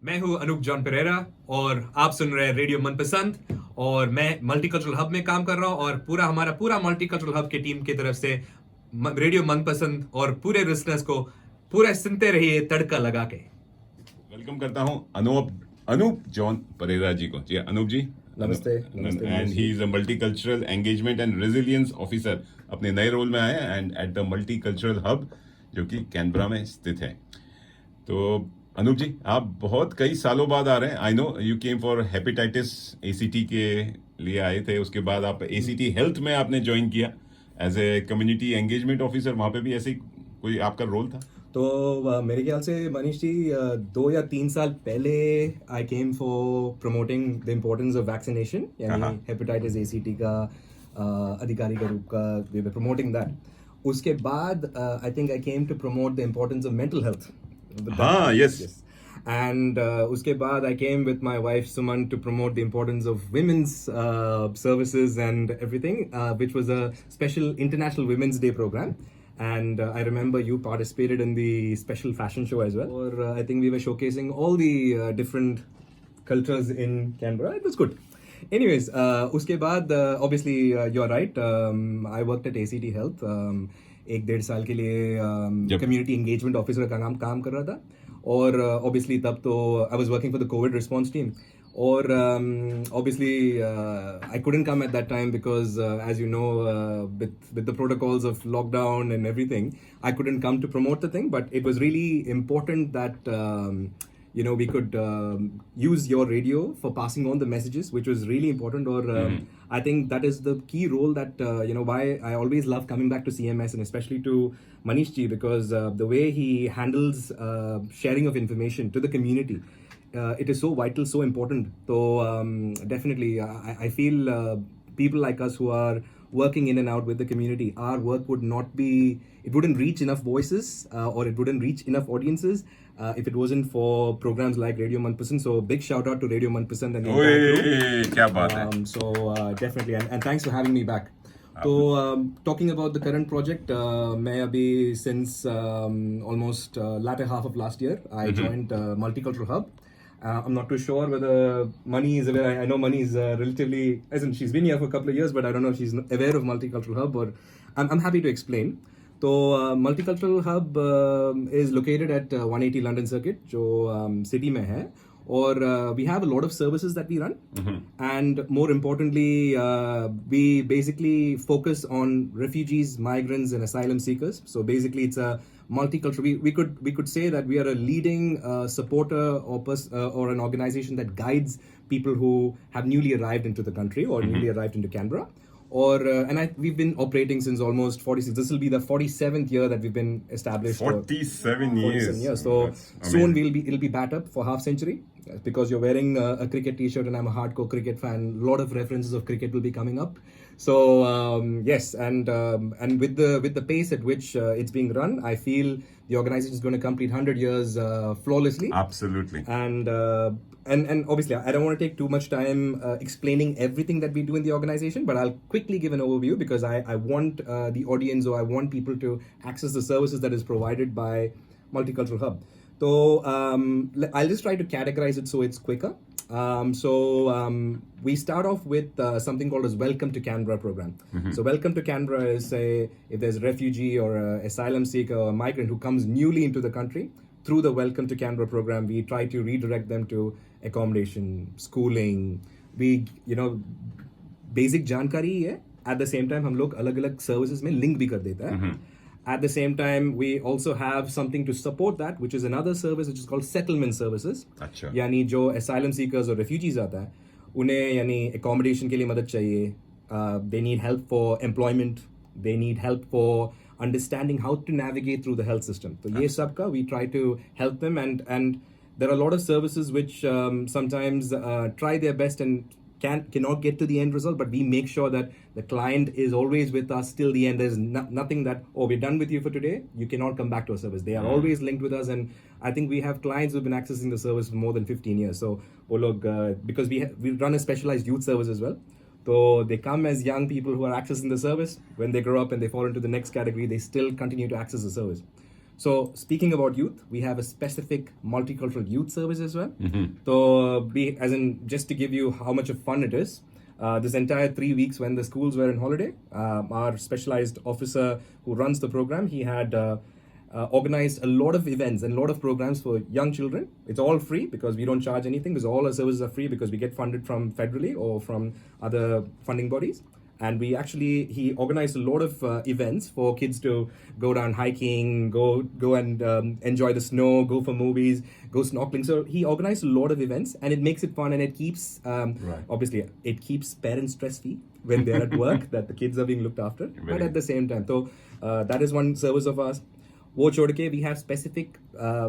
मैं हूं अनूप जॉन पेरेरा और आप सुन रहे हैं रेडियो मनपसंद और मैं मल्टीकल्चरल हब में काम कर रहा हूं और हमारा पूरा मल्टीकल्चरल हब की टीम की तरफ से रेडियो मनपसंद और पूरे लिसनर्स को पूरा सुनते रहिए तड़का लगा के। वेलकम करता हूं अनूप जॉन परेरा जी को। जी अनूप जी, नमस्ते। And he is a multicultural engagement and resilience officer. अपने नए रोल में आए and at the multicultural hub जो कि कैनबरा में स्थित है। तो अनूप जी, आप बहुत कई सालों बाद आ रहे हैं। I know you came for hepatitis ACT के लिए आए थे, उसके बाद आप एसीटी हेल्थ में आपने ज्वाइन किया as a community engagement officer. वहां पे भी ऐसे कोई आपका रोल था? तो मेरे ख्याल से मनीष जी 2 या 3 साल पहले I came for promoting the importance of vaccination, यानी हेपेटाइटिस एसीटी का अधिकारी का रूप का वी वर प्रमोटिंग दैट। उसके बाद I think I came to promote the importance of mental health. हाँ, yes. And uske baad I came with my wife Suman to promote the importance of women's services and everything, which was a special International Women's Day program. And I remember you participated in the special fashion show as well. Or I think we were showcasing all the different cultures in Canberra. It was good. Anyways, uske baad obviously you're right. I worked at ACT Health. 1-1.5 साल के लिए community engagement officer का काम कर रहा था। और obviously तब तो I was working for the covid response team. और obviously I couldn't come at that time because as you know with the protocols of lockdown and everything, I couldn't come to promote the thing, but it was really important that we could use your radio for passing on the messages, which was really important. Or I think that is the key role that why I always love coming back to CMS, and especially to Manish ji, because the way he handles sharing of information to the community, it is so vital, so important. So definitely I feel people like us who are working in and out with the community, our work wouldn't reach enough voices, or it wouldn't reach enough audiences if it wasn't for programs like Radio Manpasand. So big shout out to Radio Manpasand and the entire group. क्या बात है। So definitely, and thanks for having me back. So talking about the current project, मैं अभी since almost latter half of last year I joined Multicultural HUB. I'm not too sure whether Mani is aware. I know Mani is relatively, as in she's been here for a couple of years, but I don't know if she's aware of Multicultural HUB, or I'm happy to explain. So Multicultural HUB is located at 180 London Circuit, जो city में है. Or we have a lot of services that we run, and more importantly, we basically focus on refugees, migrants, and asylum seekers. So basically, it's a multicultural. We could say that we are a leading supporter or an organization that guides people who have newly arrived into the country or newly arrived into Canberra. Or we've been operating since almost 46. This will be the 47th year that we've been established. 47 years. So soon it'll be backed up for half century, because you're wearing a cricket T-shirt and I'm a hardcore cricket fan. A lot of references of cricket will be coming up. So yes, and with the pace at which it's being run, I feel the organization is going to complete 100 years flawlessly. Absolutely. And obviously, I don't want to take too much time explaining everything that we do in the organization, but I'll quickly give an overview, because I want the audience, or I want people to access the services that is provided by Multicultural HUB. So I'll just try to categorize it so it's quicker. We start off with something called as Welcome to Canberra program. So Welcome to Canberra is, say, if there's a refugee or an asylum seeker or a migrant who comes newly into the country, through the Welcome to Canberra program, we try to redirect them to accommodation, schooling. We, basic जानकारी ही है. At the same time, हम लोग अलग-अलग services में link भी कर देता है. At the same time, we also have something to support that, which is another service which is called settlement services. अच्छा. यानी जो asylum seekers और refugees आता है, उन्हें यानी accommodation के लिए मदद चाहिए. They need help for employment. They need help for understanding how to navigate through the health system. So ये सब का we try to help them, and there are a lot of services which sometimes try their best and cannot get to the end result, but we make sure that the client is always with us till the end. There's nothing that, we're done with you for today, you cannot come back to our service. They are always linked with us, and I think we have clients who've been accessing the service for more than 15 years. So because we run a specialized youth service as well. So they come as young people who are accessing the service. When they grow up and they fall into the next category, they still continue to access the service. So speaking about youth, we have a specific multicultural youth service as well. So just to give you how much of fun it is, this entire 3 weeks when the schools were in holiday, our specialized officer who runs the program, he had organized a lot of events and a lot of programs for young children. It's all free because we don't charge anything, because all our services are free because we get funded from federally or from other funding bodies. And he organized a lot of events for kids to go down hiking, go and enjoy the snow, go for movies, go snorkeling. So he organized a lot of events, and it makes it fun, and it keeps, obviously, it keeps parents stress-free when they're at work, that the kids are being looked after. But at the same time, so that is one service of ours. वो छोड़ के we have specific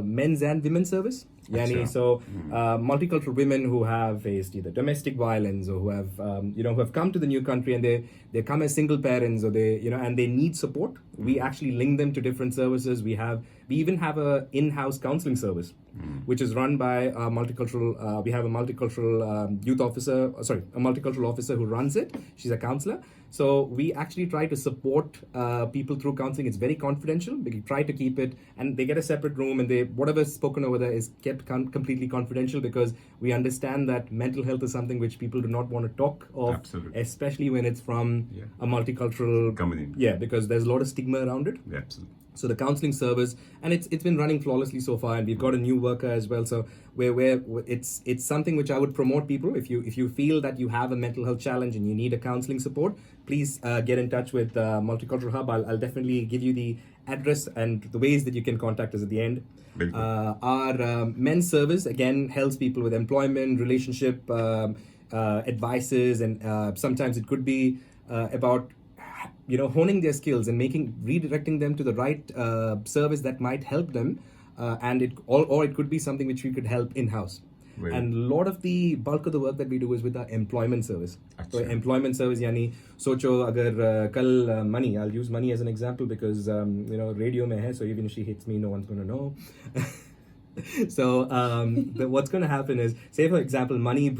men's and women's service. Yani, so multicultural women who have faced either domestic violence or who have come to the new country, and they come as single parents, or and they need support. We actually link them to different services. We even have a in-house counselling service, which is run by a multicultural. We have a multicultural a multicultural officer who runs it. She's a counselor. So we actually try to support people through counseling. It's very confidential. We try to keep it, and they get a separate room, and whatever's spoken over there is kept completely confidential, because we understand that mental health is something which people do not want to talk of. Absolutely. Especially when it's from a multicultural community. Yeah, because there's a lot of stigma around it. Yeah, absolutely. So the counselling service, and it's been running flawlessly so far, and we've got a new worker as well. So it's something which I would promote people. If you feel that you have a mental health challenge and you need a counselling support, please get in touch with Multicultural Hub. I'll definitely give you the address and the ways that you can contact us at the end. Our men's service again helps people with employment, relationship advices, and sometimes it could be about honing their skills and redirecting them to the right service that might help them, and it could be something which we could help in-house. Right. And a lot of the bulk of the work that we do is with our employment service. So employment service, yani socho agar kal money, I'll use money as an example because radio mein hai, so even if she hits me, no one's going to know. So what's going to happen is, say for example, Mani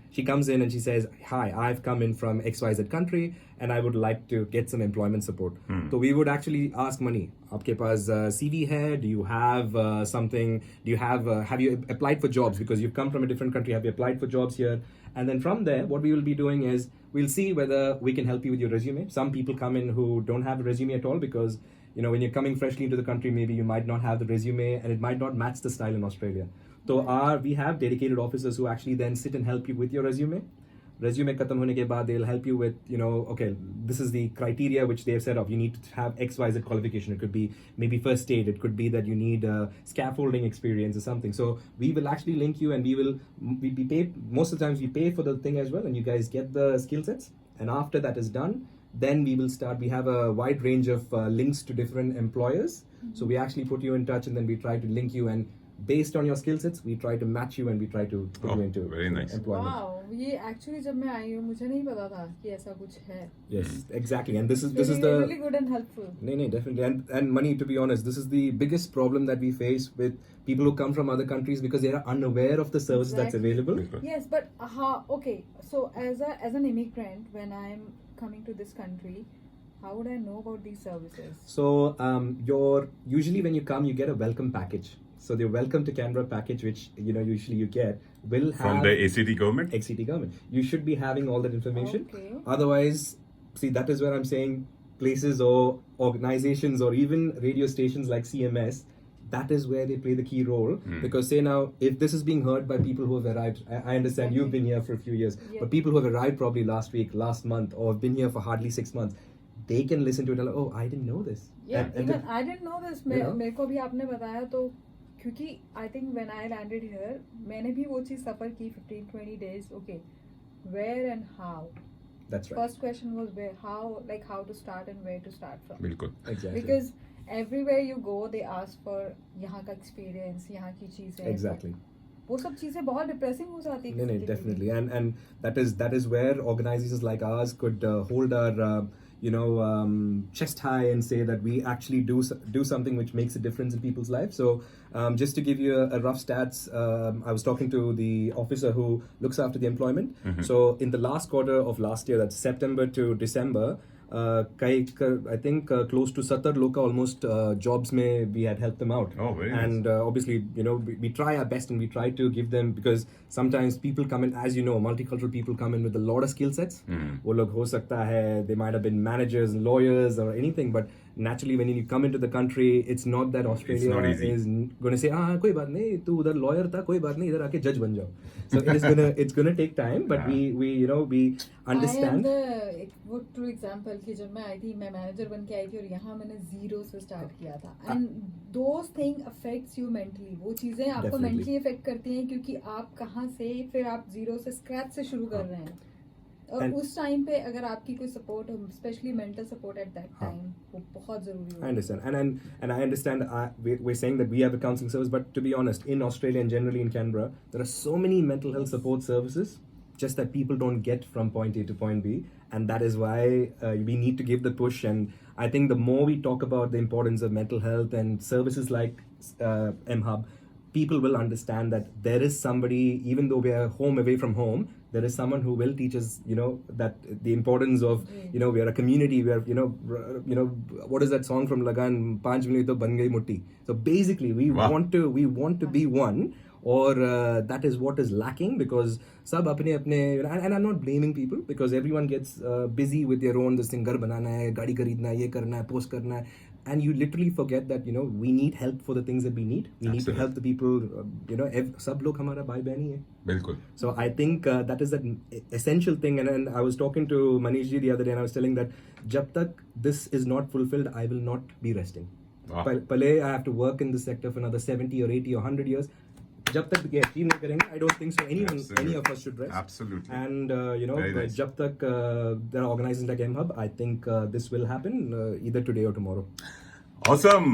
she comes in and she says, hi, I've come in from XYZ country and I would like to get some employment support. So we would actually ask Mani, aapke paas CV hai? Do you have something? Have you applied for jobs? Because you've come from a different country, have you applied for jobs here? And then from there, what we will be doing is, we'll see whether we can help you with your resume. Some people come in who don't have a resume at all, because when you're coming freshly into the country, maybe you might not have the resume and it might not match the style in Australia. So we have dedicated officers who actually then sit and help you with your resume. Resume khatam hone ke baad, they'll help you with, okay, this is the criteria which they have set up. You need to have XYZ qualification. It could be maybe first aid. It could be that you need scaffolding experience or something. So we will actually link you, and we pay, most of the times we pay for the thing as well, and you guys get the skill sets. And after that is done, then we will start. We have a wide range of links to different employers. So we actually put you in touch, and then we try to link you, and based on your skill sets, we try to match you and we try to put you into very nice. employment. Wow, ये actually जब मैं आई हूँ मुझे नहीं पता था कि ऐसा कुछ है. Yes, exactly, and this is the really good and helpful. No, definitely, and Mani, to be honest, this is the biggest problem that we face with people who come from other countries, because they are unaware of the service that's available. Yes, but okay, so as an immigrant, when I'm coming to this country, how would I know about these services? So usually when you come, you get a welcome package. So the welcome to Canberra package, which usually you get, will have from the ACT government. You should be having all that information. Okay. Otherwise, see, that is where I'm saying places or organizations or even radio stations like CMS, that is where they play the key role. Because say now, if this is being heard by people who have arrived, I understand you've been here for a few years, but people who have arrived probably last week, last month, or have been here for hardly 6 months, they can listen to it and like, oh, I didn't know this. Yeah, even I didn't know this. मेरे को भी आपने बताया तो, क्योंकि I think when I landed here, मैंने भी वो चीज़ सफर की 15-20 days. Okay, where and how? That's right. First question was how to start and where to start from. बिल्कुल. Exactly. Because everywhere you go, they ask for यहाँ का experience, यहाँ की चीज़ें. Exactly. वो सब चीज़ें बहुत depressing हो जाती हैं. No, definitely, and that is where organizations like ours could hold our chest high and say that we actually do something which makes a difference in people's lives. So just to give you a rough stats, I was talking to the officer who looks after the employment. So in the last quarter of last year, that's September to December, I think close to 70 लोग का almost jobs में we had helped them out. Oh, very nice. And obviously, you know, we try our best and we try to give them, because sometimes people come in, as you know, multicultural people come in with a lot of skill sets. वो लोग हो सकता है, they might have been managers, lawyers or anything, but naturally when you come into the country, it's not that Australia not easy. is going to say, कोई बात नहीं, तू उधर lawyer था, कोई बात नहीं, इधर आके judge बन जाओ. So it's gonna take time, but we you know, we understand. I am the true example कि जब मैं आई थी, मैं मैनेजर बन के आई थी और यहाँ मैंने जीरो से स्टार्ट किया था. And those things affects you mentally. वो चीजें आपको Definitely. mentally affect करती हैं, क्योंकि आप कहाँ से फिर आप जीरो से स्क्रैच से शुरू कर रहे हैं. और उस टाइम पे अगर आपकी कोई सपोर्ट हो, specially mental support at that time, वो बहुत जरूरी है. I understand, and I understand. We're saying that we have a counselling service, but to be honest, in Australia and generally in Canberra, there are so many mental health support services, just that people don't get from point A to point B, and that is why we need to give the push. And I think the more we talk about the importance of mental health and services like MHub, people will understand that there is somebody, even though we are home away from home, there is someone who will teach us, you know, that the importance of, you know, we are a community, we are, you know, what is that song from Lagan, 5 minute to ban gayi mutti. So basically we want to be one, or that is what is lacking, because sab apne and I'm not blaming people, because everyone gets busy with their own, this thing, ghar banana hai, gaadi kharidna hai, ye karna hai, post karna hai. And you literally forget that, you know, we need help for the things that we need. We need to help the people, you know, sab log hamara bhai behan hi hai. बिल्कुल. So I think that is an essential thing. And I was talking to Manish ji the other day, and I was telling that jab tak this is not fulfilled, I will not be resting. Wow. Pale I have to work in this sector for another 70 or 80 or 100 years. जब तक ये achieve नहीं करेंगे, I don't think so any of us should rest. Absolutely. And you know, Very nice. जब तक there are organizations like MHub, I think this will happen either today or tomorrow. Awesome.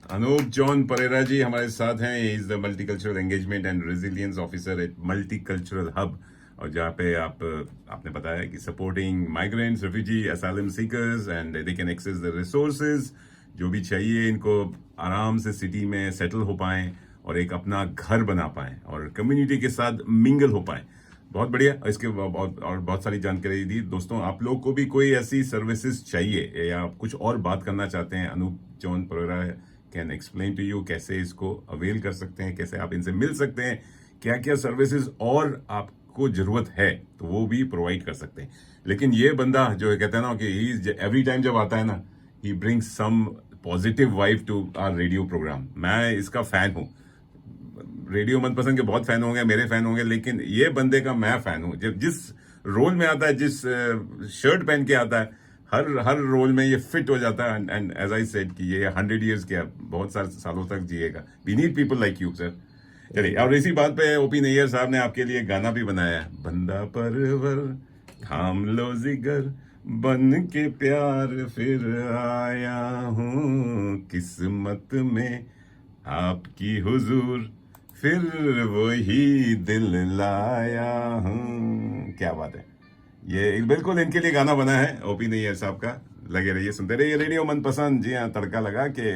Anup John Pereira ji हमारे साथ हैं. He is the Multicultural Engagement and Resilience Officer at Multicultural HUB, और जहाँ पे आपने बताया कि supporting migrants, refugee, asylum seekers, and they can access the resources जो भी चाहिए, इनको आराम से सिटी में सेटल हो पाएं और एक अपना घर बना पाएं और कम्युनिटी के साथ मिंगल हो पाएं. बहुत बढ़िया. इसके और बहुत सारी जानकारी दी. दोस्तों, आप लोग को भी कोई ऐसी सर्विसेज चाहिए या आप कुछ और बात करना चाहते हैं, Anoop John Pereira can explain to you कैसे इसको अवेल कर सकते हैं, कैसे आप इनसे मिल सकते हैं, क्या क्या सर्विसेज और आपको जरूरत है, तो वो भी प्रोवाइड कर सकते हैं. लेकिन ये बंदा जो कहता है ना कि एवरी टाइम जब आता है ना, he brings some positive vibe to our radio program. मैं इसका फैन हूँ. रेडियो मनपसंद के बहुत फैन होंगे, मेरे फैन होंगे, लेकिन ये बंदे का मैं फैन हूँ. जब जिस रोल में आता है, जिस शर्ट पहन के आता है, हर रोल में ये फिट हो जाता है. एंड एज आई सेड कि ये 100 years के बहुत सारे सालों तक जिएगा. We need people like you sir. चलिए, और इसी बात पे ओपी नैयर साहब ने आपके लिए गाना भी बनाया है. बंदा परवर थाम लो जिगर, बन के प्यार फिर आया हूँ, किस्मत में आपकी हुजूर फिर वही दिल लाया हूँ. क्या बात है. ये बिल्कुल इनके लिए गाना बना है ओपी नैयर साहब का. लगे रहिए, सुनते रहिए रेडियो मनपसंद. जी हाँ, तड़का लगा के.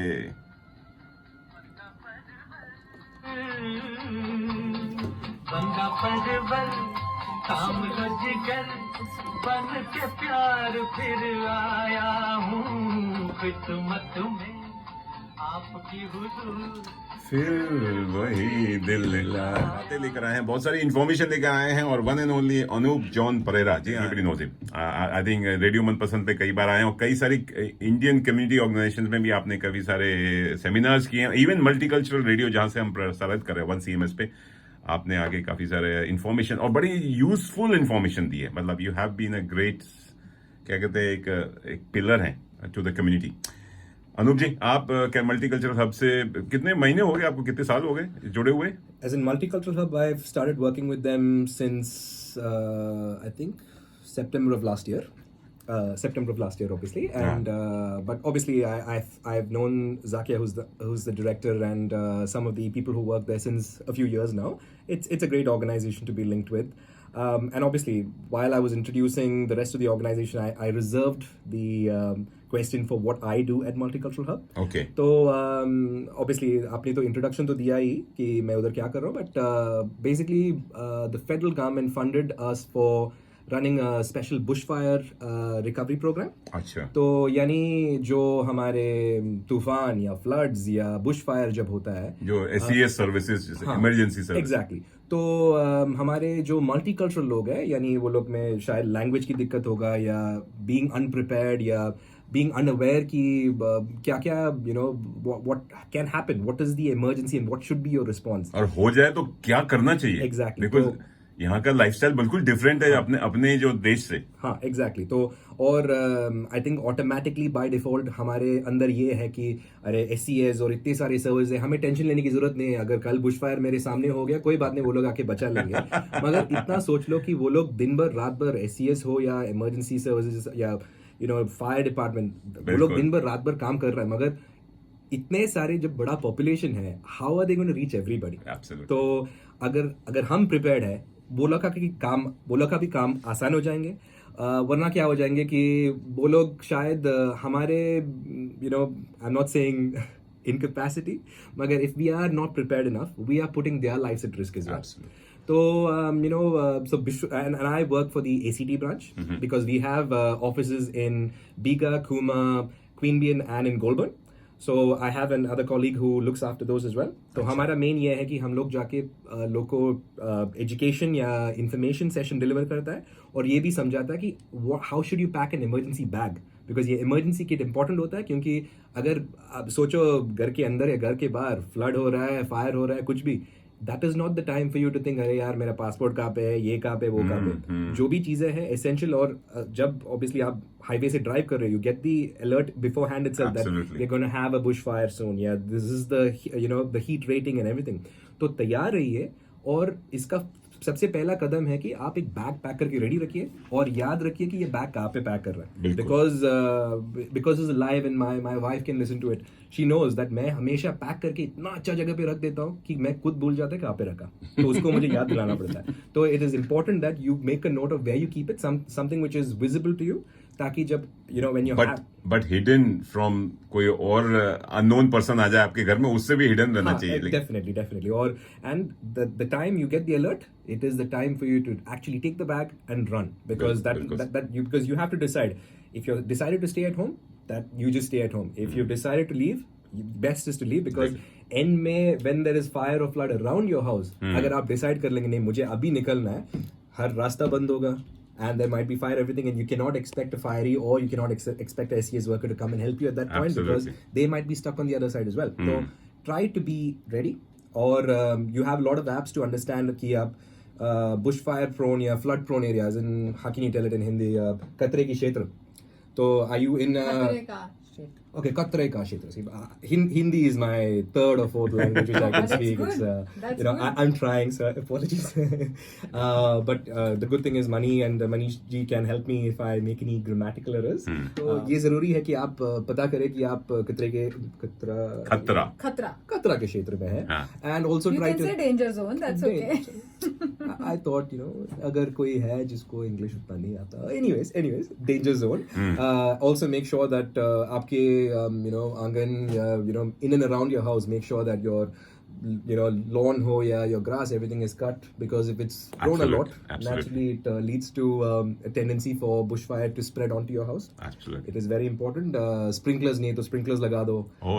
बंदा परवर थाम लो जिगर, बन के प्यार फिर आया हूँ, किस्मत में आपकी हुजूर फिर वही दिल बातें लेकर आए हैं, बहुत सारी इन्फॉर्मेशन लेकर आए हैं. और one and only Anoop John Pereira ji. Everybody knows him. I think radio Manpasand पे कई बार आए हैं, और कई सारी इंडियन कम्युनिटी ऑर्गेनाइजेशंस में भी आपने काफी सारे सेमिनार्स किए हैं. इवन मल्टीकल्चरल रेडियो जहां से हम प्रसारित कर रहे हैं 1 CMS पे, आपने आगे काफी सारे इन्फॉर्मेशन और बड़ी यूजफुल इन्फॉर्मेशन दी है. मतलब you have been a great, क्या कहते हैं, एक पिलर है to the community. Anoop ji, आप क्या मल्टीकल्चरल हब से कितने महीने हो गए, आपको कितने साल हो गए जुड़े हुए? As in Multicultural Hub, I've started working with them since I think September of last year. Obviously, and but obviously I've known Zakia, who's the director, and some of the people who work there since a few years now. It's a great organization to be linked with. And obviously, while I was introducing the rest of the organization, I reserved the question for what I do at Multicultural Hub. Okay. तो obviously आपने तो introduction तो दिया ही कि मैं उधर क्या कर रहा हूँ, but basically the federal government funded us for running a special bushfire recovery program. अच्छा तो यानी जो हमारे तूफान या फ्लड्स या बुशफायर जब होता है, जो SES सर्विसेज जैसे इमरजेंसी सर्विस, एग्जैक्टली तो हमारे जो मल्टीकल्चरल लोग हैं, यानी वो लोग में शायद लैंग्वेज की दिक्कत होगा या बीइंग अनप्रिपेयर्ड या बीइंग अनअवेयर कि क्या क्या you know what can happen, what is the emergency and what should be your response. और हो जाए तो क्या करना चाहिए. Exactly. बिकॉज तो- यहाँ का लाइफस्टाइल बिल्कुल डिफरेंट है अपने अपने जो देश से. हाँ एग्जैक्टली तो और I think automatically by default हमारे अंदर ये है कि अरे SES और इतने सारे सर्विस है, हमें टेंशन लेने की जरूरत नहीं है. अगर कल बुशफायर मेरे सामने हो गया कोई बात नहीं, वो लोग आके बचा लेंगे. मगर इतना सोच लो कि वो लोग दिन भर रात भर SES हो या इमरजेंसी सर्विसेज या फायर डिपार्टमेंट, वो लोग दिन भर रात भर काम कर रहे हैं. मगर इतने सारे जब बड़ा पॉपुलेशन है, how are they going to reach everybody. Absolutely. तो अगर हम प्रिपेयर्ड है, वो लोग का भी काम आसान हो जाएंगे. वरना क्या हो जाएंगे कि वो लोग शायद हमारे I am not saying incapacity, मगर if we are not prepared enough, we are putting their lives at risk as well. Absolutely. So, and I work for the ACT branch because we have offices in Bega, Cooma, Queanbeyan and in Goulburn. So I have another colleague who looks after those as well. तो हमारा main ये है कि हम लोग जाके लोग को एजुकेशन या इंफॉर्मेशन सेशन डिलीवर करता है और ये भी समझाता है कि how should you pack an emergency bag, because ये इमरजेंसी किट इंपॉर्टेंट होता है. क्योंकि अगर आप सोचो घर के अंदर या घर के बाहर फ्लड हो रहा है, फायर हो रहा है, कुछ भी, that is not the time for you to think अरे यार मेरा पासपोर्ट कहाँ पे है, ये कहाँ पे, वो कहाँ पे. जो भी चीजें हैं एसेंशियल, और जब ऑब्वियसली आप हाईवे से ड्राइव कर रहे हो, you get the alert beforehand itself that we are gonna have a bush fire soon, या this is the heat rating and everything. तो तैयार रहिए. और इसका सबसे पहला कदम है कि आप एक बैग पैक करके रेडी रखिए और याद रखिए कि ये बैग कहाँ पे पैक कर रहा है. Because is live and my wife can listen to it. She knows that मैं हमेशा पैक करके इतना अच्छा जगह पे रख देता हूँ कि मैं खुद भूल जाता है कहाँ पे रखा, तो उसको मुझे याद दिलाना पड़ता है. तो it is important that you make a note of where you keep it, something which is visible to you, ताकि जब when you but hidden from कोई और अननोन पर्सन आ जाए आपके घर में, उससे भी हिडन रहना चाहिए. डेफिनेटली. और and the time you get the alert, it is the time for you to actually take the bag and run, because because you have to decide. If you're decided to stay at home, that you just stay at home. If you've decided to leave, best is to leave, because end में when there is fire or flood around your house, अगर आप decide कर लेंगे नहीं मुझे अभी निकलना है, हर रास्ता बंद होगा, and there might be fire everything, and you cannot expect a fiery or you cannot expect a SES worker to come and help you at that point. Absolutely. Because they might be stuck on the other side as well. So try to be ready. Or you have a lot of apps to understand कि आप bushfire prone या flood prone areas, in how can you tell it in Hindi, खतरे की क्षेत्र. तो are you in okay, खतरे का क्षेत्र. Hindi is my third or fourth language which I can speak. Good. It's I'm trying, so apologies. But the good thing is Mani and Manish ji can help me if I make any grammatical errors. तो ये जरूरी है कि आप पता करें कि आप खतरा के क्षेत्र में हैं. And also You try can to say danger zone, that's okay. I thought अगर कोई है जिसको इंग्लिश उतना नहीं आता, anyways danger zone. Also make sure that आपके आंगन या in and around your house, make sure that your lawn ho या your grass, everything is cut, because if it's grown a lot, naturally it leads to a tendency for bushfire to spread onto your house. Absolutely. It is very important. Sprinklers नहीं तो sprinklers लगा दो.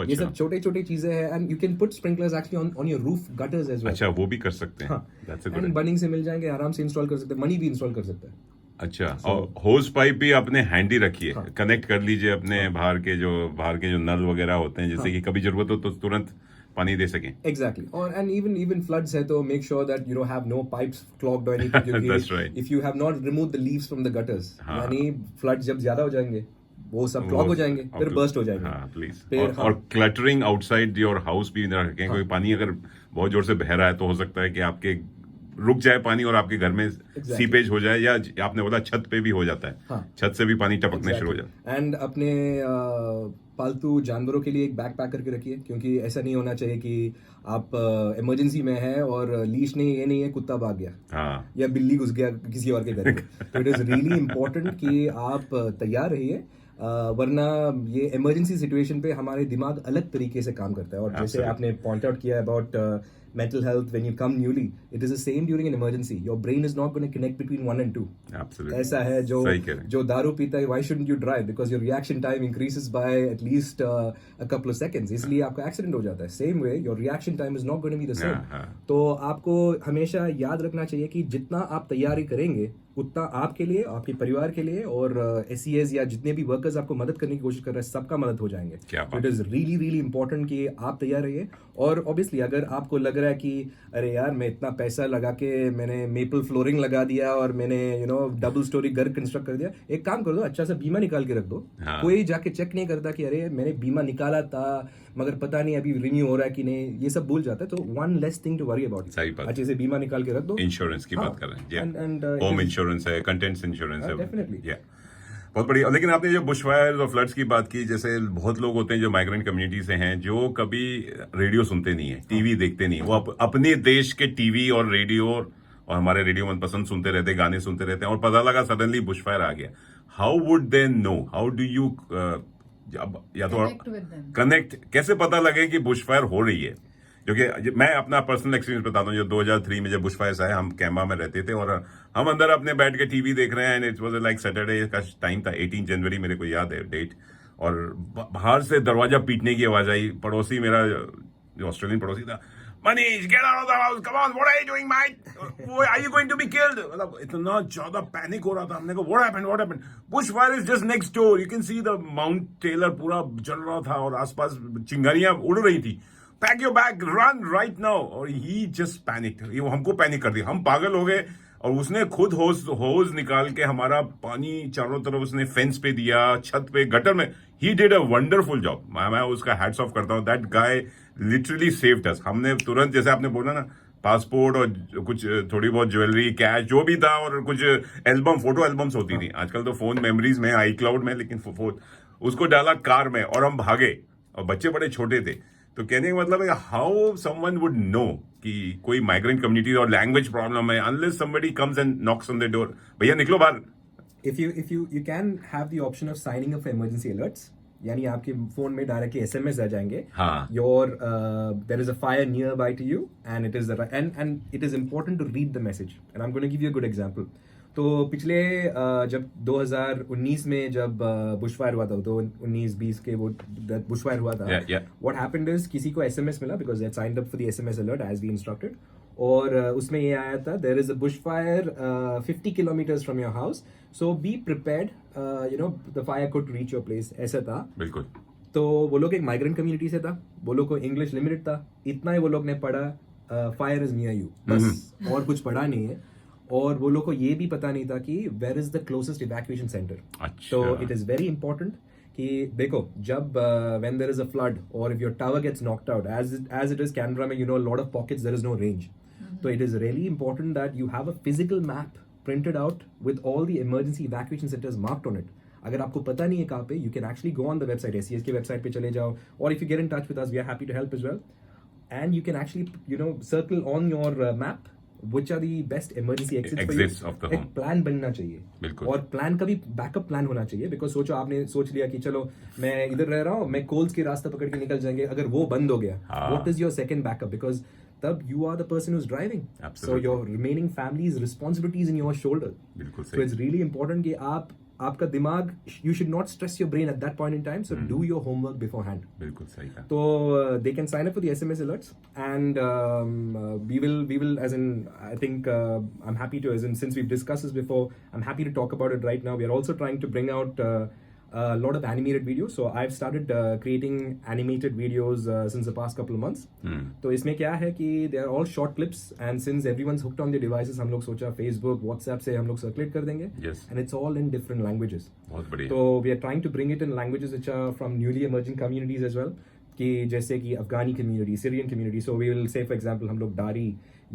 ये सब छोटे चीजें हैं, and you can put sprinklers actually on your roof gutters as well. अच्छा, वो भी कर सकते हैं. That's a good idea. Warring से मिल जाएंगे, आराम से इंस्टॉल कर सकते हैं. मनी भी इंस्टॉल कर सकता है. अच्छा, और होज पाइप भी अपने हैंडी रखिए. कनेक्ट कर लीजिए अपने बाहर के जो नल वगैरह होते हैं, जैसे कि कभी जरूरत हो तो तुरंत पानी दे सकें. Exactly. Or and even floods है तो make sure that you don't have no pipes clogged or anything. That's right. If you have not removed the leaves from the gutters, यानी floods जब ज्यादा हो जाएंगे, वो सब क्लॉग हो जाएंगे, फिर बर्स्ट हो जाएंगे. हाँ, प्लीज. और क्लटरिंग आउटसाइड योर हाउस भी रखें. कोई पानी अगर बहुत जोर से बह रहा है तो हो सकता है कि आपके रुक जाए पानी और आपके घर में सीपेज हो जाए, या आपने बोला छत पे भी हो जाता है. छत से भी पानी टपकने शुरू हो जाता है. एंड अपने पालतू जानवरों के लिए एक बैग पैक करके रखिए, क्योंकि ऐसा नहीं होना चाहिए कि आप इमरजेंसी में है और लीश नहीं है, कुत्ता भाग गया या बिल्ली घुस गया किसी और के घर में. तो इट इज रियली इम्पोर्टेंट कि आप तैयार रहिए, वरना ये इमरजेंसी सिचुएशन पे हमारे दिमाग अलग तरीके से काम करता है. और जैसे आपने पॉइंट आउट किया about mental health when you come newly. It is the same during an emergency. Your brain is not going to connect between 1 and 2. Absolutely. ऐसा है सही कह रहे हैं। जो दारू पीता है, why shouldn't you drive? Because your reaction time increases by at least a couple of seconds. इसलिए आपका एक्सीडेंट हो जाता है. Same way, your reaction time is not going to be the same. तो आपको हमेशा याद रखना चाहिए कि जितना आप तैयारी करेंगे उतना आपके लिए, आपके परिवार के लिए और SES या जितने भी वर्कर्स आपको मदद करने की कोशिश कर रहे हैं सबका मदद हो जाएंगे. So it is really really important कि आप तैयार रहिए. और ऑब्वियसली अगर आपको लग रहा है कि अरे यार मैं इतना पैसा लगा के मैंने मेपल फ्लोरिंग लगा दिया और मैंने डबल स्टोरी घर कंस्ट्रक्ट कर दिया, एक काम कर दो, अच्छा सा बीमा निकाल के रख दो. कोई जाके चेक नहीं करता कि अरे मैंने बीमा निकाला था मगर पता नहीं अभी रिन्यू हो रहा है कि नहीं, ये सब भूल जाता है. तो one less thing to worry about. अच्छे से बीमा निकाल के रख दो. इंश्योरेंस की बात कर रहे हैं, होम इंश्योरेंस है, कंटेंट्स इंश्योरेंस है. डेफिनेटली बहुत बढ़िया. लेकिन आपने जो बुशफायर और फ्लड्स की बात की, जैसे बहुत लोग होते हैं जो माइग्रेंट कम्युनिटी से हैं जो कभी रेडियो सुनते नहीं है, टीवी देखते नहीं, वो अपने देश के टीवी और रेडियो और हमारे रेडियो मनपसंद सुनते रहते, गाने सुनते रहते हैं, और पता लगा सडनली बुशफायर आ गया. How would they know? How do you या तो कनेक्ट, कैसे पता लगे कि बुशफायर हो रही है? क्योंकि मैं अपना पर्सनल एक्सपीरियंस बताता हूँ. जो 2003 में जब बुशफायर्स आए, हम कैम्बा में रहते थे और हम अंदर अपने बैठ के टीवी देख रहे हैं. And it was like Saturday का टाइम था, 18 जनवरी मेरे को याद है डेट. और बाहर से दरवाजा पीटने की आवाज आई. पड़ोसी मेरा जो ऑस्ट्रेलियन पड़ोसी था, Manish get out of the house, come on, what are you doing mate, are you going to be killed. मतलब इतना ज्यादा पैनिक हो रहा था. हमने कहा what happened. Bushfire is just next door. You can see the Mount Taylor पूरा जल रहा था और आसपास चिंगारियां उड़ रही थी. Pack your bag, run right now. और ही जस्ट पैनिक, वो हमको पैनिक कर दिया. हम पागल हो गए. और उसने खुद होज निकाल के हमारा पानी चारों तरफ उसने फेंस पे दिया, छत पे, गटर में. He did a wonderful job. मैं उसका हैट्स ऑफ करता हूँ. That guy literally saved us. हमने तुरंत, जैसे आपने बोला ना, पासपोर्ट और कुछ थोड़ी बहुत ज्वेलरी, कैश जो भी था, और कुछ एल्बम, फोटो एल्बम्स होती थी. आजकल तो फोन मेमोरीज में, iCloud में, लेकिन उसको डाला कार में और हम भागे. और बच्चे बड़े छोटे थे. तो कहने का मतलब है, हाउ समवन वुड नो कि कोई माइग्रेंट कम्युनिटी और लैंग्वेज प्रॉब्लम है, unless somebody comes and knocks on the door, भैया निकलो बाहर. If you can have the option of signing up for emergency alerts, यानी आपके फोन में डायरेक्टली SMS आ जाएंगे. There is a fire nearby to you, and it is important to read the message. And I'm going to give you a good example. तो पिछले जब 2019 में जब bushfire हुआ था, 19-20 के वो बुशफायर हुआ था, what happened is किसी को SMS मिला because they had signed up for the SMS alert as we instructed. और उसमें ये आया था, there is a bushfire 50 kilometers from your house, so be prepared, the fire could reach your place. ऐसा था. बिल्कुल. तो वो लोग एक माइग्रेंट कम्युनिटी से था, वो लोग को इंग्लिश लिमिटेड था, इतना ही वो लोग ने पढ़ा, फायर इज नियर यू, बस, और कुछ पढ़ा नहीं है. और वो लोग को ये भी पता नहीं था कि where is the closest evacuation centre. तो इट इज वेरी इंपॉर्टेंट कि देखो, जब when there is a flood और if your tower gets knocked out, as it is Canberra में, lot of pockets, there is no range. So it is really important that you have a physical map printed out with all the emergency evacuation centers marked on it. अगर आपको पता नहीं है कहाँ पे, you can actually go on the website, SES के website पे चले जाओ, or if you get in touch with us, we are happy to help as well. And you can actually, circle on your map which are the best emergency exits for you. of the home. एक plan बनना चाहिए. बिल्कुल. और plan का भी backup plan होना चाहिए. Because सोचो, आपने सोच लिया कि चलो मैं इधर रह रहा हूँ, मैं कोल्स के रास्ता पकड़ के निकल जाएंगे, अगर वो बंद हो गया, what is your second backup? Because तब you are the person who's driving. Absolutely. So your remaining family's responsibilities in your shoulder. बिल्कुल सही. So it's really important कि आपका दिमाग, you should not stress your brain at that point in time. So do your homework beforehand. बिल्कुल सही था. So they can sign up for the SMS alerts, and we will, as in, I think I'm happy to, as in, since we've discussed this before, I'm happy to talk about it right now. We are also trying to bring out a lot of animated videos. So I've started creating animated videos since the past couple of months. तो इसमें क्या है कि they are all short clips, and since everyone's hooked on their devices, हम लोग सोचा Facebook, WhatsApp से हम लोग circulate कर देंगे. Yes. And it's all in different languages. बहुत बढ़िया. तो we are trying to bring it in languages which are from newly emerging communities as well. कि जैसे कि अफगानी community, Syrian community. So we will say, for example, हम लोग Dari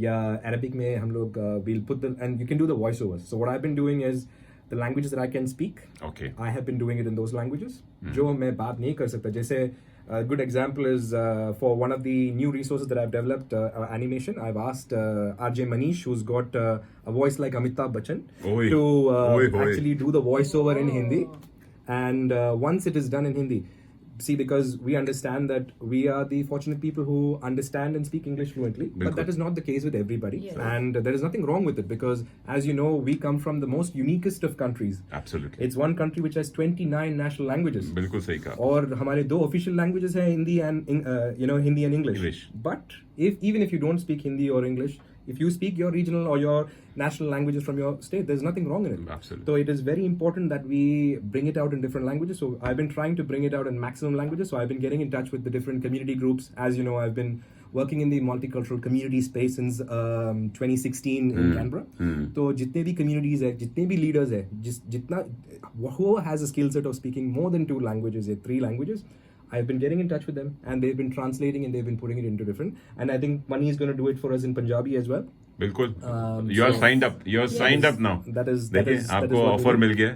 या Arabic में हम लोग we'll put the, and you can do the voiceovers. So what I've been doing is, the languages that I can speak, okay, I have been doing it in those languages. जो मैं बात नहीं कर सकता. जैसे a good example is for one of the new resources that I've developed, animation. I've asked RJ Mani, who's got a voice like Amitabh Bachchan, to actually do the voiceover in Hindi. And once it is done in Hindi, See, because we understand that we are the fortunate people who understand and speak English fluently, but that is not the case with everybody. Yes. And there is nothing wrong with it, because as you know, we come from the most uniquest of countries. Absolutely. It's one country which has 29 national languages. बिल्कुल सही कहा. और हमारे दो official languages हैं Hindi and Hindi and English. But even if you don't speak Hindi or English, if you speak your regional or your national languages from your state, there's nothing wrong in it. Absolutely. So it is very important that we bring it out in different languages. So I've been trying to bring it out in maximum languages. So I've been getting in touch with the different community groups. As you know, I've been working in the multicultural community space since 2016 in Canberra. तो जितने भी communities है, जितने भी leaders है, जितना who has a skill set of speaking more than 2 languages, 3 languages, I've been getting in touch with them, and they've been translating and they've been putting it into different. And I think Mani is going to do it for us in Punjabi as well. बिल्कुल. You are signed up. You are signed up now. That is देखिए आपको offer मिल गया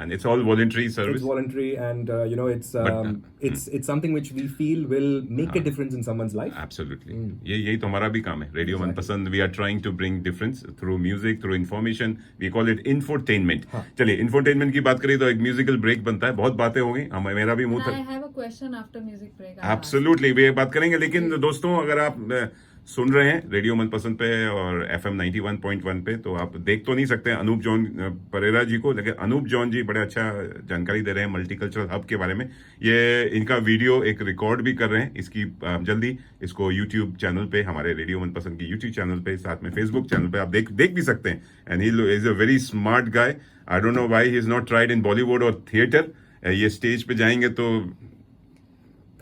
and it's all voluntary service. It's voluntary, and it's something which we feel will make a difference in someone's life. Absolutely. यही तो हमारा भी काम है. Radio मनपसंद. We are trying to bring difference through music, through information. We call it infotainment. चलिए infotainment की बात करें तो एक म्यूजिकल ब्रेक बनता है. बहुत बातें हो गई. मेरा भी मुंह था. I have a question after music break. Absolutely. वे बात करेंगे, लेकिन दोस्तों अगर आप सुन रहे हैं रेडियो मनपसंद पे और FM 91.1 पे, तो आप देख तो नहीं सकते अनूप जॉन परेरा जी को, लेकिन अनूप जॉन जी बड़े अच्छा जानकारी दे रहे हैं मल्टीकल्चरल हब के बारे में. ये इनका वीडियो एक रिकॉर्ड भी कर रहे हैं. इसकी जल्दी इसको यूट्यूब चैनल पे, हमारे रेडियो मनपसंद की यूट्यूब चैनल पे, साथ में फेसबुक चैनल पे आप देख भी सकते हैं. And he is a very smart guy. I don't know why he is not tried in Bollywood और थिएटर. ये स्टेज पे जाएंगे तो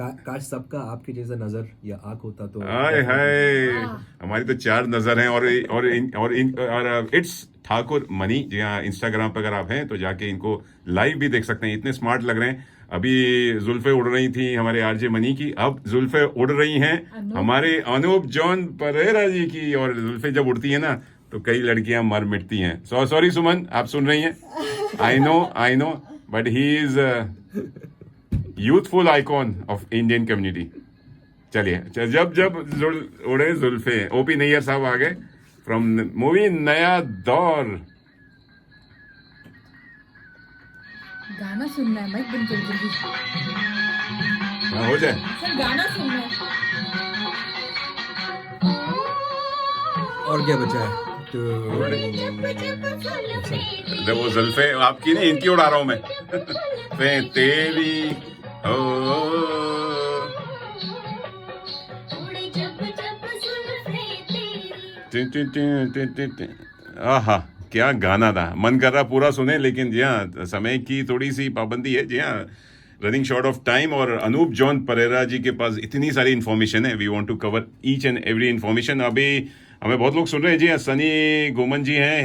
काश सबका आपके जैसा नजर या आंख होता तो. हाय हाय, हमारी तो 4 नजर हैं. और इट्स ठाकुर मनी. जी हाँ, इंस्टाग्राम पर अगर आप हैं तो जाके इनको लाइव भी देख सकते हैं. इतने स्मार्ट लग रहे हैं. अभी जुल्फे उड़ रही थी हमारे आरजे मनी की, अब जुल्फे उड़ रही हैं हमारे अनूप जॉन परेरा जी की. और जुल्फे जब उड़ती है ना तो कई लड़कियां मर मिटती हैं. सॉरी सुमन, आप सुन रही हैं. I know but he is youthful icon of Indian community. चलिए, जब उड़े जुल्फे. ओपी नैयर साहब आ गए फ्रॉम मूवी नया दौर. गाना सुनना है माइक बंद कर जल्दी. हो जाए सर, गाना सुनना है. और क्या बचा है? वो जुल्फे आपकी नहीं, इनकी उड़ा रहा हूं मैं. तेरी आहा, क्या गाना था. मन कर रहा पूरा सुने, लेकिन जी हाँ, समय की थोड़ी सी पाबंदी है. जी हाँ, रनिंग शॉर्ट ऑफ टाइम. और अनूप जॉन परेरा जी के पास इतनी सारी इन्फॉर्मेशन है. We want to cover each and every information. अभी हमें बहुत लोग सुन रहे हैं. जी हाँ, सनी गोमन जी हैं,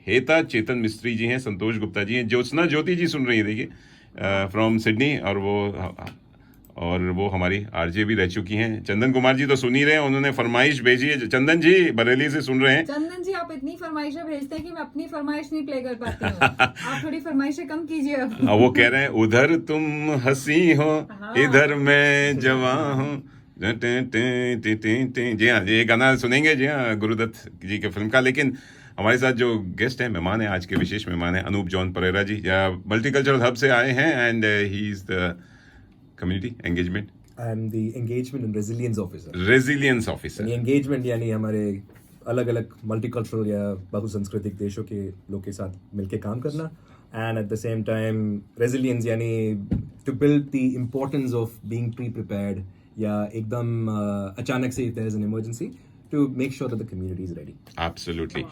हेता चेतन मिस्त्री जी हैं, संतोष गुप्ता जी हैं, ज्योत्सना ज्योति जी सुन रही है देखिए फ्रॉम सिडनी. और वो हमारी आरजे भी रह चुकी हैं. चंदन कुमार जी तो सुन ही रहे हैं, उन्होंने फरमाइश भेजी है. चंदन जी बरेली से सुन रहे हैं. चंदन जी, आप इतनी फरमाइशें भेजते हैं कि मैं अपनी फरमाइश नहीं प्ले कर पाती हूँ. आप थोड़ी फरमाइशें कम कीजिए अब. वो कह रहे हैं उधर तुम हंसी हो, इधर मैं जवां हूँ. जी हाँ, ये गाना सुनेंगे. जी हाँ, गुरुदत्त जी के फिल्म का. लेकिन हमारे साथ जो गेस्ट हैं, मेहमान हैं, आज के विशेष मेहमान हैं अनूप जॉन परेरा जी. मल्टीकल्चरल हब से आए हैं and he is the community engagement. I am the engagement and resilience officer. Resilience officer. Engagement यानी हमारे अलग अलग मल्टीकल्चरल या बहुसांस्कृतिक देशों के लोग के साथ मिलकर काम करना. And at the same time resilience यानी to build the importance of being pre prepared, या एकदम अचानक से if there is an emergency, to make sure that the community is ready. Absolutely.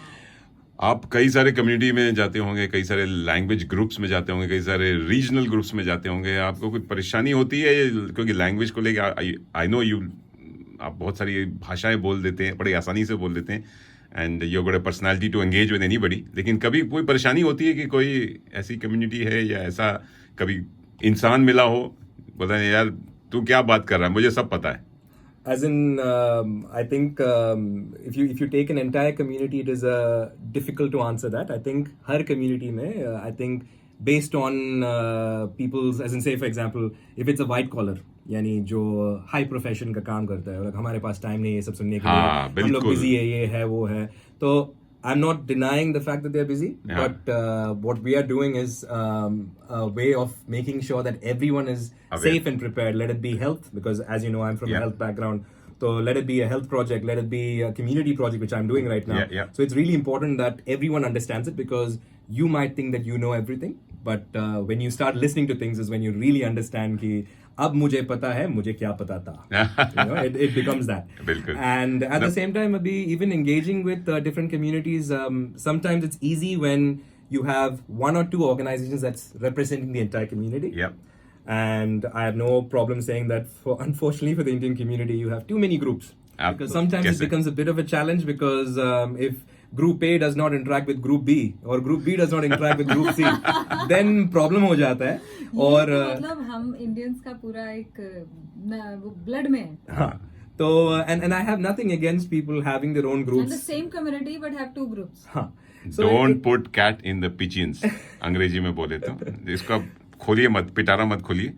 आप कई सारे कम्युनिटी में जाते होंगे, कई सारे लैंग्वेज ग्रुप्स में जाते होंगे, कई सारे रीजनल ग्रुप्स में जाते होंगे. आपको कोई परेशानी होती है? क्योंकि लैंग्वेज को लेके आई नो यू, आप बहुत सारी भाषाएं बोल देते हैं, बड़ी आसानी से बोल देते हैं. And you got a personality to engage with anybody. लेकिन कभी कोई परेशानी होती है कि कोई ऐसी कम्युनिटी है या ऐसा कभी इंसान मिला हो, बोलता है यार तू क्या बात कर रहा है, मुझे सब पता है? As in, I think if you take an entire community, it is difficult to answer that. I think her community में, I think based on people's, as in say for example, if it's a white collar, यानी जो high profession का काम करता है और हमारे पास time नहीं है सब सुनने के लिए, हम लोग busy है, ये है वो है, तो I'm not denying the fact that they're busy, Yeah. but what we are doing is a way of making sure that everyone is Aware. safe and prepared. Let it be health, because as you know, I'm from Yeah. a health background. So let it be a health project, let it be a community project, which I'm doing right now. Yeah, yeah. So it's really important that everyone understands it, because you might think that you know everything, but when you start listening to things is when you really understand कि अब मुझे पता है मुझे क्या पता था. It becomes that. बिल्कुल. And at the same time, Abhi, even engaging with different communities, sometimes it's easy when you have one or two organizations that's representing the entire community. Yeah. And I have no problem saying that unfortunately for the Indian community, you have too many groups. Because sometimes it becomes a bit of a challenge, because if Group A does not interact with Group B or Group B does not interact with Group C, then problem हो जाता है. और मतलब हम Indians का पूरा एक blood में है. हाँ, तो and I have nothing against people having their own And the groups. same community but have two groups. हाँ. So Don't put cat in the pigeons. अंग्रेजी में बोले तो इसका खोलिए मत, पिटारा मत खोलिए.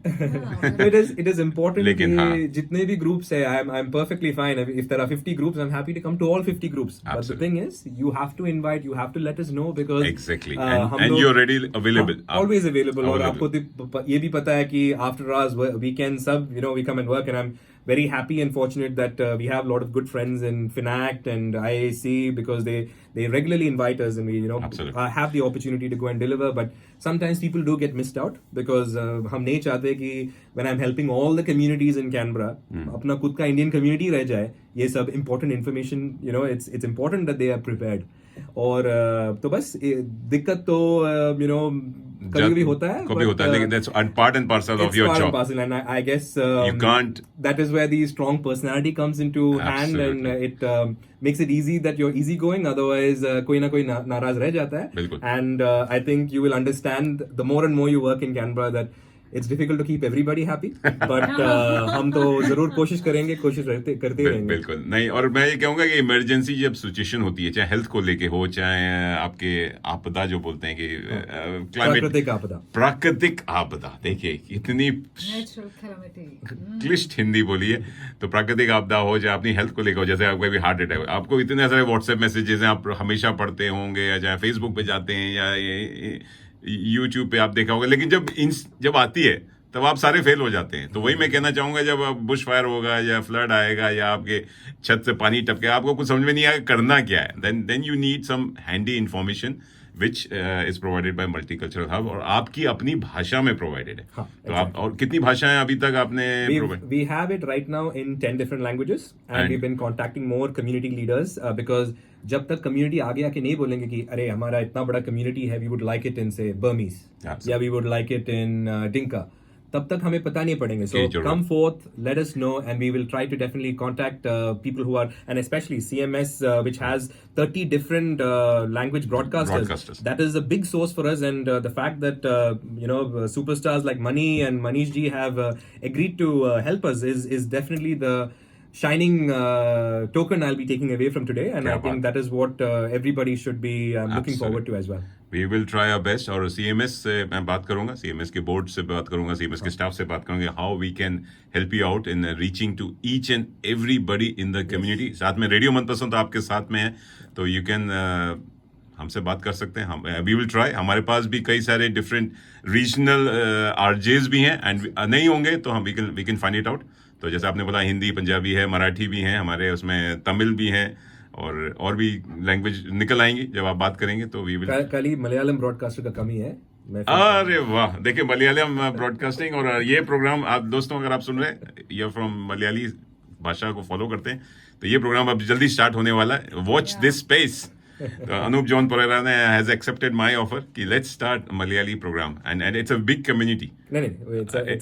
it is important लेकिन कि हाँ. जितने भी groups है, I'm perfectly fine. If there are 50 groups, I'm happy to come to all 50 groups. But the Absolutely. thing is, you have to invite, you have to let us know, because Exactly. हम And लोग- you're ready available. हाँ, always available. और Available. आपको ये भी पता है कि after hours, weekends, सब, we come and work, and I'm very happy and fortunate that we have a lot of good friends in Finact and IAC, because they regularly invite us, and we Absolutely. have the opportunity to go and deliver. But sometimes people do get missed out, because हम नहीं चाहते कि when I'm helping all the communities in Canberra, अपना खुद का Indian community रह जाए. ये सब important information, it's important that they are prepared. और तो बस दिक्कत तो कभी होता है. कभी होता है, लेकिन that's part and parcel of your part and job. parcel, and I guess You can't. that is where the strong personality comes into hand, and it makes it easy that you're easygoing. Otherwise, कोई ना कोई नाराज रह जाता है. बिल्कुल. And I think you will understand the more and more you work in Canberra that it's difficult to keep everybody happy. But हम तो जरूर कोशिश करते रहेंगे. बिल्कुल नहीं. और मैं ये कहूंगा कि इमरजेंसी जब सिचुएशन होती है, चाहे हेल्थ को लेके हो, चाहे आपके आपदा जो बोलते हैं कि प्राकृतिक आपदा, देखिए इतनी Natural calamity. क्लिष्ट हिंदी बोली है. तो प्राकृतिक आपदा हो, चाहे अपनी हेल्थ को लेकर हो, जैसे आपको भी हार्ट अटैक, आपको इतने सारे व्हाट्सएप मैसेजेस हैं, आप हमेशा पढ़ते होंगे, या चाहे फेसबुक पे जाते हैं, या यूट्यूब पे आप देखा होगा. लेकिन जब आती है तब आप सारे फेल हो जाते हैं. तो वही मैं कहना चाहूंगा, जब बुश फायर होगा या फ्लड आएगा या आपके छत से पानी टपके, आपको कुछ समझ में नहीं आएगा करना क्या है, then you need some handy information which is provided by Multicultural Hub, और आपकी अपनी भाषा में प्रोवाइडेड है. तो आप, और कितनी भाषाएं अभी तक आपने We have it right now in 10 different languages, and we've been contacting more community leaders, because जब तक community आगे आके नहीं बोलेंगे कि अरे हमारा इतना बड़ा community है, we would like it in say Burmese, या we would like it in Dinka, तब तक हमें पता नहीं पड़ेंगे. So come forth, let us know, and we will try to definitely contact people who are, and especially CMS, which has 30 different language broadcasters. That is a big source for us, and the fact that superstars like Mani and Manish ji have agreed to help us is definitely the shining token I'll be taking away from today, and I think that is what everybody should be looking forward to as well. We will try our best. और CMS से मैं बात करूंगा, CMS के board से बात करूंगा, CMS के स्टाफ से बात करूंगा, how we can help you out in reaching to each and everybody in the community. साथ में रेडियो मनपसंद आपके साथ में है, तो you can हमसे बात कर सकते हैं. हम we will try. हमारे पास भी कई सारे different regional RJs भी हैं, and नहीं होंगे तो हम we can find it out. तो जैसे आपने बोला, हिंदी, पंजाबी है, मराठी भी हैं हमारे, उसमें तमिल भी हैं, और भी लैंग्वेज निकल आएंगी जब आप बात करेंगे. तो वी विल. कल ही मलयालम ब्रॉडकास्टर का कमी है. अरे वाह, देखिए मलयालम ब्रॉडकास्टिंग. और ये प्रोग्राम आप दोस्तों, अगर आप सुन रहे हैं, ये फ्रॉम मलयाली भाषा को फॉलो करते हैं, तो ये प्रोग्राम अब जल्दी स्टार्ट होने वाला है. Watch this space. Anoop John Pereira ने हैज एक्सेप्टेड माय ऑफर कि let's start Malayali programme, and it's a big community.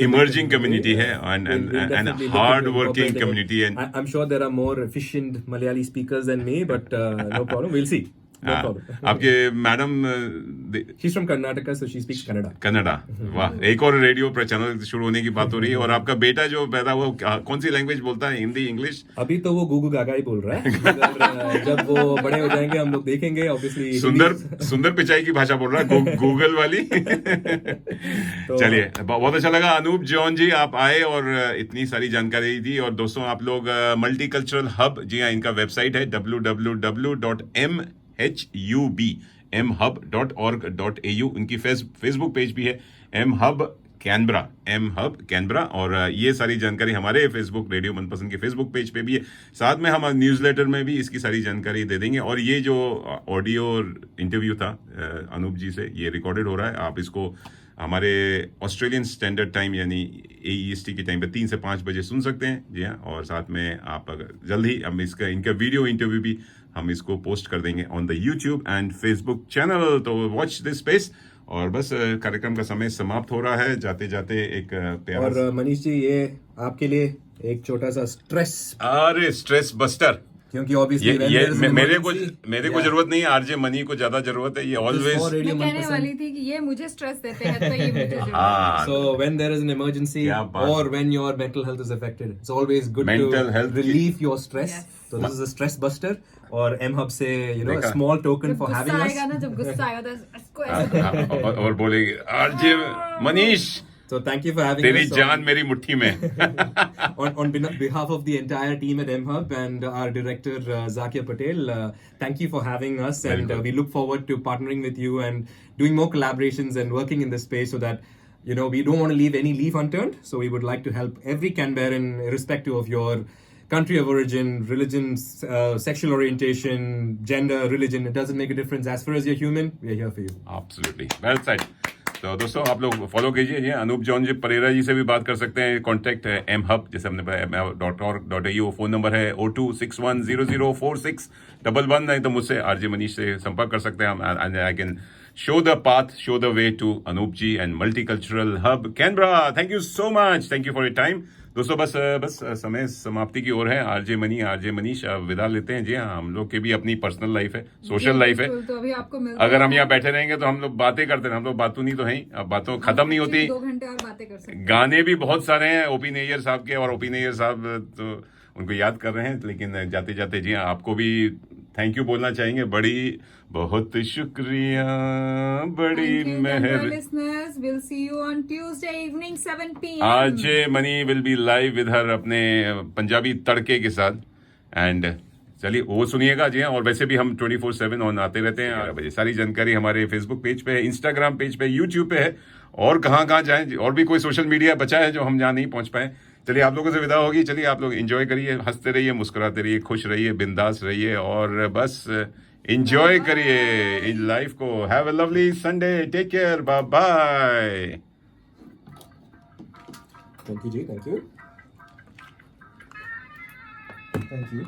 Emerging community है, and hard working community. And I am sure there are more efficient Malayali speakers than me, but no problem, we will see. आपके madam she is from Karnataka, so she speaks Kannada. वाह, एक और radio पर channel शुरू होने की बात हो रही है. और आपका बेटा जो पैदा हुआ, कौन सी लैंग्वेज बोलता है? हिंदी, इंग्लिश? अभी तो वो गुगु गागा ही बोल रहा है. जब वो बड़े हो जाएंगे हम लोग देखेंगे. ऑब्वियसली सुंदर पिचाई की भाषा बोल रहा है, गूगल वाली. चलिए, बहुत अच्छा लगा अनूप जॉन जी, आप आए और इतनी सारी जानकारी दी. और दोस्तों, आप लोग मल्टीकल्चरल हब, जी हाँ, इनका वेबसाइट है www.mpph mhub.org.au। उनकी फेसबुक पेज भी है mhub कैनबरा, और ये सारी जानकारी हमारे फेसबुक रेडियो मनपसंद के फेसबुक पेज पे भी है। साथ में हम न्यूज़लेटर में भी इसकी सारी जानकारी दे देंगे। और ये जो ऑडियो इंटरव्यू था अनूप जी से, ये रिकॉर्डेड हो रहा है। आप इसको हमारे ऑस्ट्रेलियन स्टैंडर्ड टाइम यानी AEST के टाइम पे 3 से 5 बजे सुन सकते हैं। जी हाँ, और साथ में आप अगर जल्द ही हम इनका वीडियो इंटरव्यू भी हम इसको पोस्ट कर देंगे on the YouTube and Facebook channel. तो वॉच दिस स्पेस। और बस कार्यक्रम का समय समाप्त हो रहा है। जाते जाते एक प्यारा और मनीष जी, ये आपके लिए एक छोटा सा स्ट्रेस बस्टर, क्योंकि ऑब्वियसली मेरे को जरूरत नहीं है, आरजे मनी को ज्यादा जरूरत है। ये ऑलवेज मैं कहने वाली थी कि ये मुझे स्ट्रेस देते हैं, तो ये मुझे जरूरत है। So when there is an emergency or when your mental health is affected, it's always good to relieve your stress. So this is a stress buster. और M-Hub से a small token for having us. जब गुस्सा आएगा तो इसको ऐसे और बोलेगी RJ Manish, So thank you for having तेरी us. जान मेरी मुट्ठी में। On behalf of the entire team at M-Hub and our director Zakia Patel, thank you for having us, and we look forward to partnering with you and doing more collaborations and working in this space so that we don't want to leave any leaf unturned. So we would like to help every Queanbeyan, irrespective of your country of origin, religion, sexual orientation, gender, religion. It doesn't make a difference. As far as you're human, we're here for you. Absolutely. Well said. तो दोस्तों आप लोग follow कीजिए। ये Anoop John जी परेरा जी से भी बात कर सकते हैं। कॉन्टैक्ट है mhub, जैसे हमने mhub.org.au। फोन नंबर है 0261004611। नहीं तो मुझसे आरजे मनीष से संपर्क कर सकते हैं हम। I can show the path, show the way to Anoop ji and multicultural hub Canberra. Thank you so much, thank you for your time. दोस्तों बस समय समाप्ति की ओर है। आरजे मनी, आरजे मनीष विदा लेते हैं। जी हाँ, हम लोग की भी अपनी पर्सनल लाइफ है, सोशल लाइफ है। तो अभी आपको अगर हम यहाँ बैठे रहेंगे तो हम लोग बातें करते हैं। हम लोग बातों नहीं तो हैं, अब बातों खत्म नहीं होती। 2 घंटे और बातें कर सकते हैं। गाने भी बहुत सारे हैं ओपी नैयर साहब के, और ओपी नैयर साहब तो उनको याद कर रहे हैं। लेकिन जाते जाते जी हाँ, आपको भी थैंक यू बोलना चाहेंगे। बहुत शुक्रिया, बड़ी मेहर। Listeners, we'll see you on Tuesday evening 7 p.m. RJ money will be live with her अपने पंजाबी तड़के के साथ। एंड चलिए वो सुनिएगा जी हाँ। और वैसे भी हम 24/7 ऑन आते रहते हैं 11 बजे। सारी जानकारी हमारे फेसबुक पेज पे है, इंस्टाग्राम पेज पे, यूट्यूब पे है। और कहाँ जाएं, और भी कोई सोशल मीडिया बचा है जो हम जहाँ नहीं पहुंच पाए। चलिए आप लोगों से विदा होगी। चलिए आप लोग एंजॉय करिए, हंसते रहिए, मुस्कुराते रहिए, खुश रहिए, बिंदास रहिए, और बस एंजॉय करिए इन लाइफ को। Have a lovely Sunday, take care, bye bye. Thank you, Ji. Thank you. Thank you.